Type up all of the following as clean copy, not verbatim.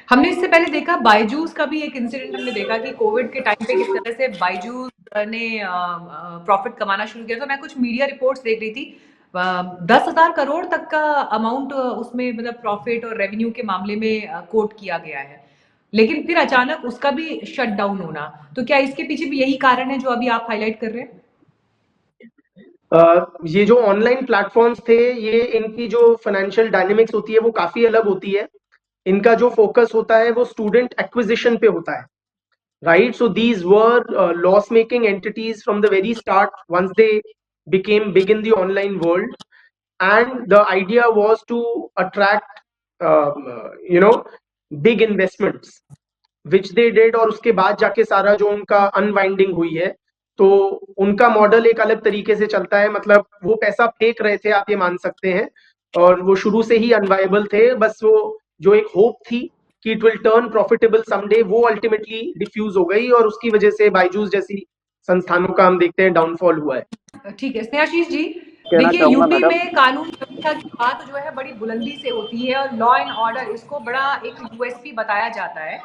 हमने इससे पहले देखा बायजूस का भी एक इंसिडेंट हमने देखा कि कोविड के टाइम पे किस तरह से बायजूस ने प्रॉफिट कमाना शुरू किया। तो मैं कुछ मीडिया रिपोर्ट्स देख रही थी, 10,000 करोड़ तक का अमाउंट उसमें मतलब प्रॉफिट और रेवेन्यू के मामले में कोट किया गया है, लेकिन फिर अचानक उसका भी शट डाउन होना। तो क्या इसके पीछे भी यही कारण है जो अभी आप हाईलाइट कर रहे हैं? ये जो ऑनलाइन प्लेटफॉर्म्स थे, ये इनकी जो फाइनेंशियल डायनेमिक्स होती है वो काफी अलग होती है। इनका जो फोकस होता है वो स्टूडेंट एक्विजिशन पे होता है, right? So these were loss-making entities from the very start once they became big in the online world, and the idea was to attract, you know, big investments, which they did। और उसके बाद जाके सारा जो उनका unwinding हुई है, तो उनका मॉडल एक अलग तरीके से चलता है। मतलब वो पैसा फेंक रहे थे, आप ये मान सकते हैं, और वो शुरू से ही अनवायबल थे। बस वो जो एक होप थी कि it will turn profitable someday, वो अल्टीमेटली डिफ्यूज हो गई, और उसकी वजह से बायजूस जैसी संस्थानों का हम देखते हैं डाउनफॉल हुआ है। ठीक है स्नेहाशीष जी, कहना देखिए चाहूंगा यूपी मैडम, में कानून व्यवस्था की बात जो है बड़ी बुलंदी से होती है और लॉ एंड ऑर्डर इसको बड़ा एक यूएसपी बताया जाता है।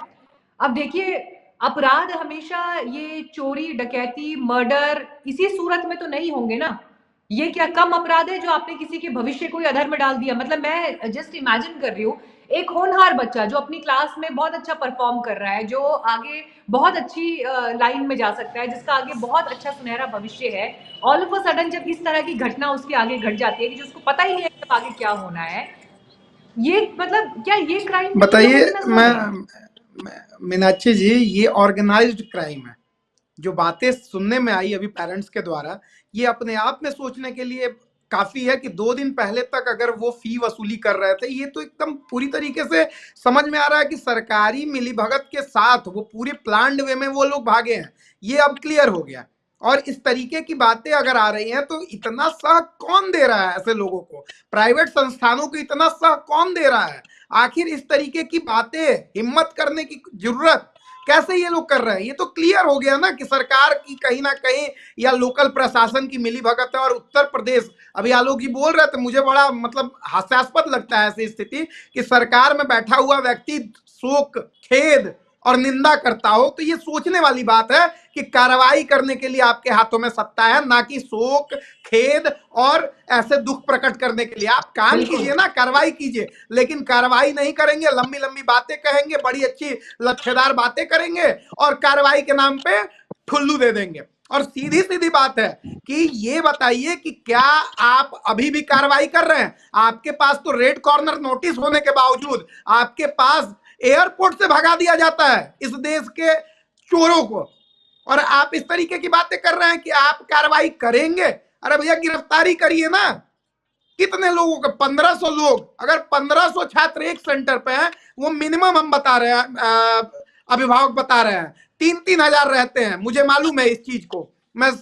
अब देखिए, अपराध हमेशा ये चोरी डकैती मर्डर इसी सूरत में तो नहीं होंगे ना। ये क्या कम अपराध है जो आपने किसी के भविष्य को अधर में डाल दिया? मतलब मैं जस्ट इमेजिन कर रही हूँ, एक होनहार बच्चा जो अपनी क्लास में बहुत अच्छा परफॉर्म कर रहा है, जो आगे बहुत अच्छी लाइन में जा सकता है, जिसका आगे बहुत अच्छा सुनहरा भविष्य है, ऑल ऑफ अ सडन जब इस तरह की घटना उसके आगे घट जाती है कि जो उसको पता ही नहीं है कि आगे क्या होना है, ये मतलब क्या ये क्राइम नहीं है लोगों बताइए। की नजरों में? मीनाक्षी जी, ये ऑर्गेनाइज्ड क्राइम है। जो बातें सुनने में आई अभी पेरेंट्स के द्वारा, ये अपने आप में सोचने के लिए काफी है कि 2 दिन पहले तक अगर वो फी वसूली कर रहे थे, ये तो एकदम पूरी तरीके से समझ में आ रहा है कि सरकारी मिलीभगत के साथ वो पूरे प्लान्ड वे में वो लोग भागे हैं। ये अब क्लियर हो गया। और इस तरीके की बातें अगर आ रही हैं तो इतना सह कौन दे रहा है ऐसे लोगों को? प्राइवेट संस्थानों को इतना सह कौन दे रहा है? आखिर इस तरीके की बातें हिम्मत करने की जरूरत कैसे ये लोग कर रहे हैं? ये तो क्लियर हो गया ना कि सरकार की कहीं ना कहीं या लोकल प्रशासन की मिलीभगत है। और उत्तर प्रदेश, अभी आलोक जी बोल रहे थे, मुझे बड़ा मतलब हास्यास्पद लगता है ऐसी स्थिति कि सरकार में बैठा हुआ व्यक्ति शोक, खेद और निंदा करता हो। तो ये सोचने वाली बात है कि कार्रवाई करने के लिए आपके हाथों में सत्ता है, ना कि शोक, खेद और ऐसे दुख प्रकट करने के लिए। आप काम कीजिए ना, कार्रवाई कीजिए, लेकिन कार्रवाई नहीं करेंगे, लंबी लंबी बातें कहेंगे, बड़ी अच्छी लच्छेदार बातें करेंगे और कार्रवाई के नाम पे ठुल्लू दे देंगे। और सीधी सीधी बात है कि ये बताइए कि क्या आप अभी भी कार्रवाई कर रहे हैं? आपके पास तो रेड कॉर्नर नोटिस होने के बावजूद आपके पास एयरपोर्ट से भगा दिया जाता है इस देश के चोरों को, और आप इस तरीके की बातें कर रहे हैं कि आप कार्रवाई करेंगे। अरे भैया, गिरफ्तारी करिए ना। कितने लोगों के 1500 लोग, अगर 1500 छात्र एक सेंटर पे हैं, वो मिनिमम हम बता रहे हैं, अभिभावक बता रहे हैं 3-3 हजार रहते हैं। मुझे मालूम है इस चीज को, मैं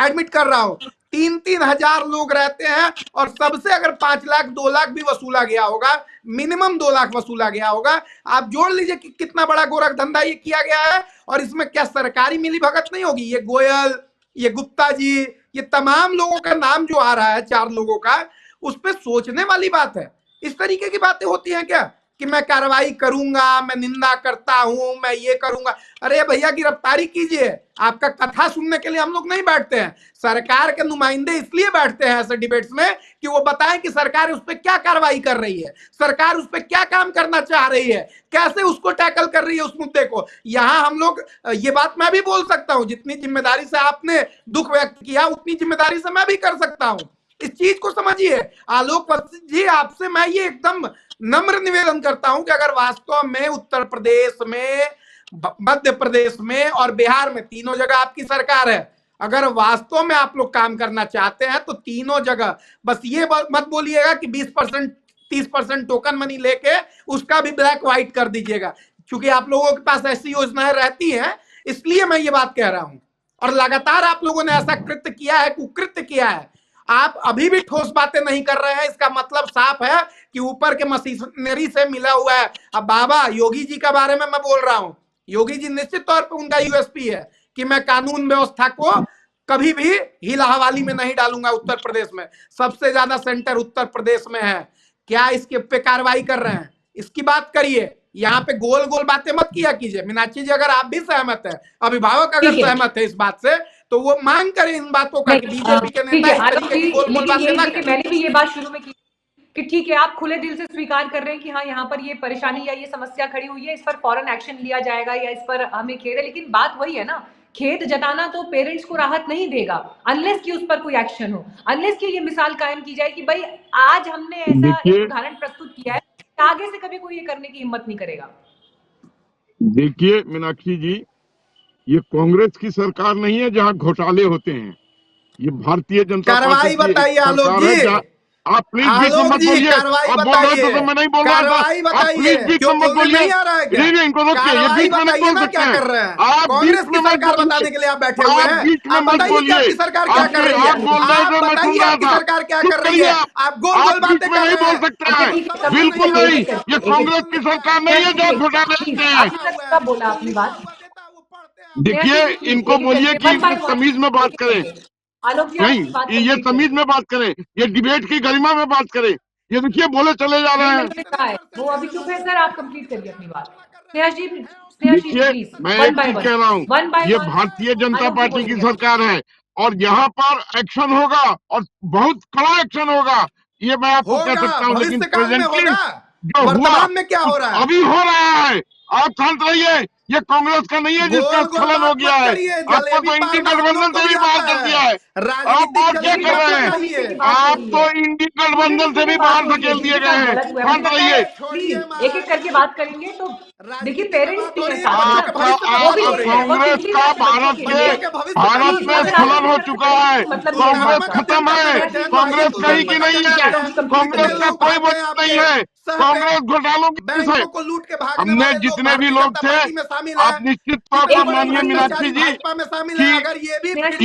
एडमिट कर रहा हूं। 3-3 हजार लोग रहते हैं, और सबसे अगर 5 लाख 2 लाख भी वसूला गया होगा, मिनिमम 2 लाख वसूला गया होगा, आप जोड़ लीजिए कि कितना बड़ा गोरख धंधा ये किया गया है। और इसमें क्या सरकारी मिलीभगत नहीं होगी? ये गोयल, ये गुप्ता जी, ये तमाम लोगों का नाम जो आ रहा है, 4 लोगों का, उस पर सोचने वाली बात है। इस तरीके की बातें होती हैं क्या कि मैं कार्रवाई करूंगा, मैं निंदा करता हूं, मैं ये करूंगा? अरे भैया, गिरफ्तारी कीजिए। आपका कथा सुनने के लिए हम लोग नहीं बैठते हैं। सरकार के नुमाइंदे इसलिए बैठते हैं ऐसे डिबेट्स में कि वो बताएं कि सरकार उस पर क्या कार्रवाई कर रही है, सरकार उस पर क्या काम करना चाह रही है, कैसे उसको टैकल कर रही है उस मुद्दे को। यहां हम लोग, ये बात मैं भी बोल सकता हूं, जितनी जिम्मेदारी से आपने दुख व्यक्त किया उतनी जिम्मेदारी से मैं भी कर सकता हूं। इस चीज को समझिए। आलोक जी, आपसे मैं ये एकदम नम्र निवेदन करता हूं कि अगर वास्तव में उत्तर प्रदेश में, मध्य प्रदेश में और बिहार में, तीनों जगह आपकी सरकार है, अगर वास्तव में आप लोग काम करना चाहते हैं तो तीनों जगह बस ये मत बोलिएगा कि 20% 30% टोकन मनी लेके उसका भी ब्लैक व्हाइट कर दीजिएगा, क्योंकि आप लोगों के पास ऐसी योजनाएं रहती हैं, इसलिए मैं ये बात कह रहा हूं। और लगातार आप लोगों ने ऐसा कृत्य किया है, कुकृत्य किया है। आप अभी भी ठोस बातें नहीं कर रहे हैं, इसका मतलब साफ है कि ऊपर के मशीनरी से मिला हुआ है। अब बाबा योगी जी के बारे में मैं बोल रहा हूं, योगी जी निश्चित तौर पर उनका यूएसपी है कि मैं कानून व्यवस्था को कभी भी हिला हवाली में नहीं डालूंगा। उत्तर प्रदेश में सबसे ज्यादा सेंटर उत्तर प्रदेश में है, क्या इसके पे कार्रवाई कर रहे हैं? इसकी बात करिए। यहाँ पे गोल गोल बातें मत किया कीजिए। मीनाक्षी जी, अगर आप भी सहमत है, अभिभावक अगर सहमत है इस बात से, तो वो मांग करें इन बातों का कि बीजेपी के नेता इस तरीके की गोल गोल बातें ना करें। मैंने भी ये बात शुरू में की कि ठीक है, आप खुले दिल से स्वीकार कर रहे हैं कि हाँ, यहाँ पर ये परेशानी या ये समस्या खड़ी हुई है, इस पर फौरन एक्शन लिया जाएगा या इस पर हमें खेद है, लेकिन बात वही है ना, खेद जताना तो पेरेंट्स को राहत नहीं देगा अनलेस कि उस पर कोई एक्शन हो, अनलेस कि ये मिसाल कायम की जाए कि भाई आज हमने ऐसा एक उदाहरण प्रस्तुत किया है, आगे से कभी कोई ये करने की हिम्मत नहीं करेगा। देखिए मीनाक्षी जी, ये कांग्रेस की सरकार नहीं है जहां घोटाले होते हैं, ये भारतीय जनता कार्रवाई पार्टी की बताइए आलोक सरकार है जी। जहां आप प्लीज बीच में मत बोलिए। कार्रवाई आप बोल रहे थे तो मैं नहीं बोल रहा था। आप प्लीज बीच में मत बोलिए। नहीं, इनको रोकिए, ये बीच में नहीं बोल सकते हैं। आप बीच में मत बताने के लिए आप बैठे हुए हैं। बीच में मत बोलिए। आपकी सरकार क्या कर रही है? आप बोल रहे थे, मैं सुन रहा था। सरकार क्या कर रही है? आप गोल गोल बातें बीच में नहीं बोल सकते हैं, बिल्कुल नहीं। ये कांग्रेस की सरकार नहीं है जो घोटाले होते हैं। बोला अपनी बात, देखिए, इनको बोलिए कि तमीज में बात करें। नहीं, ये तमीज में बात करें, ये डिबेट की गरिमा में बात करें। ये देखिए बोले चले जा रहे हैं। वो अभी चुप है सर, आप कंप्लीट करिए अपनी बात। देखिए, मैं एक चीज कह रहा हूँ, ये भारतीय जनता पार्टी की सरकार है और यहाँ पर एक्शन होगा और बहुत कड़ा एक्शन होगा, ये मैं आपको कह सकता हूँ। लेकिन प्रेजेंटली जो हुआ में क्या हो रहा है? अभी हो रहा है, आप शांत रहिए। ये कांग्रेस का नहीं है जिसका स्खलन हो गया है। आपको तो इंडी गठबंधन से भी बाहर कर दिया है। आप और क्या कर रहे हैं? आप तो इंडी गठबंधन से भी बाहर धकेल दिए गए हैं। शांत रहिए, एक एक करके बात करेंगे। तो देखिए, पेरेंट्स भी हैं साथ में। कांग्रेस का भारत में स्खलन हो चुका है। कांग्रेस खत्म है। कांग्रेस कहीं की नहीं है। कांग्रेस का कोई वजह नहीं है। कांग्रेस घोटालों की है। को लूट के हमने जितने भी लोग थे, आप निश्चित तौर पर मानिए मीनाक्षी जी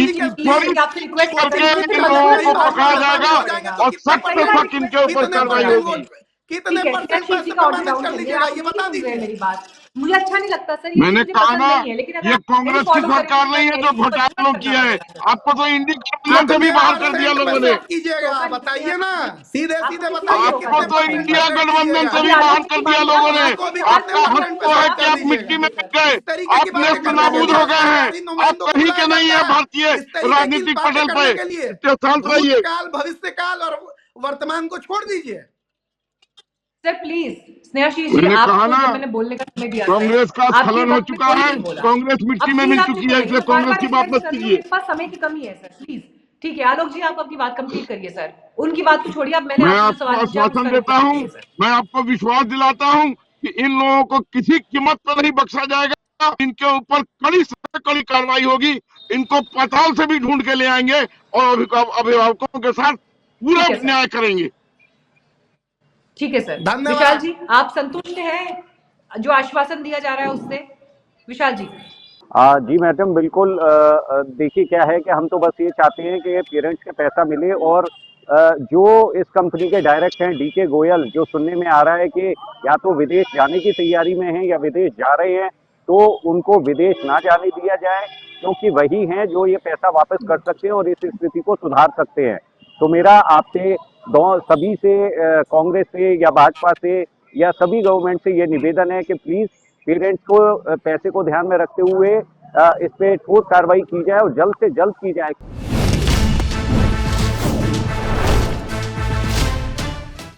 कि थोड़ी करके इन लोगों को पकड़ा जाएगा और सख्त से सख्त इनके ऊपर कार्रवाई होगी। कितने परसेंट पैसे का माइनस कर लीजिएगा, ये बता दीजिए। मेरी बात मुझे अच्छा नहीं लगता सर, मैंने कहा ना, ये कांग्रेस की सरकार नहीं है जो घोटालों की है। आपको तो इंडी गठबंधन से भी बाहर कर दिया लोगों ने। कीजिएगा, बताइए ना, सीधे सीधे बताइए। आपको तो इंडिया गठबंधन से भी बाहर कर दिया लोगों ने। आपका हक तो है कि आप मिट्टी में मिट गए, आप नेस्त नाबूद हो गए हैं, आप कहीं के नहीं है भारतीय राजनीतिक पटल पे। शांत रहिए। भविष्य काल और वर्तमान को छोड़ दीजिए सर, प्लीज। स्नेहाशीष जी, मैंने कहा ना, मैंने बोलने का समय दिया, कांग्रेस का स्खलन हो चुका है। कांग्रेस मिट्टी में मिल चुकी है, इसलिए कांग्रेस की बात मत कीजिए। समय की कमी है सर, प्लीज। ठीक है आलोक जी, आप अपनी बात कंप्लीट करिए सर, उनकी बात को छोड़िए। अब मैं आपको आश्वासन देता हूँ, मैं आपको विश्वास दिलाता हूँ कि इन लोगों को किसी कीमत पर नहीं बख्शा जाएगा। इनके ऊपर कड़ी से कड़ी कार्रवाई होगी। इनको पाताल से भी ढूंढ के ले आएंगे और अभिभावकों के साथ पूरा न्याय करेंगे। ठीक है सर। विशाल जी, आप संतुष्ट हैं जो आश्वासन दिया जा रहा है उससे? विशाल जी। जी मैडम, बिल्कुल। देखिए क्या है कि हम तो बस ये चाहते हैं कि पेरेंट्स के पैसा मिले और जो इस कंपनी के डायरेक्ट हैं डीके गोयल, जो सुनने में आ रहा है कि या तो विदेश जाने की तैयारी में हैं या विदेश जा रहे हैं, तो उनको विदेश ना जाने दिया जाए, क्योंकि वही हैं जो ये पैसा वापस कर सकते हैं और इस स्थिति को सुधार सकते हैं। तो मेरा आपसे सभी से, कांग्रेस से या भाजपा से या सभी गवर्नमेंट से ये निवेदन है कि प्लीज पेरेंट्स को पैसे को ध्यान में रखते हुए इस पे ठोस कार्रवाई की जाए और जल्द से जल्द की जाए।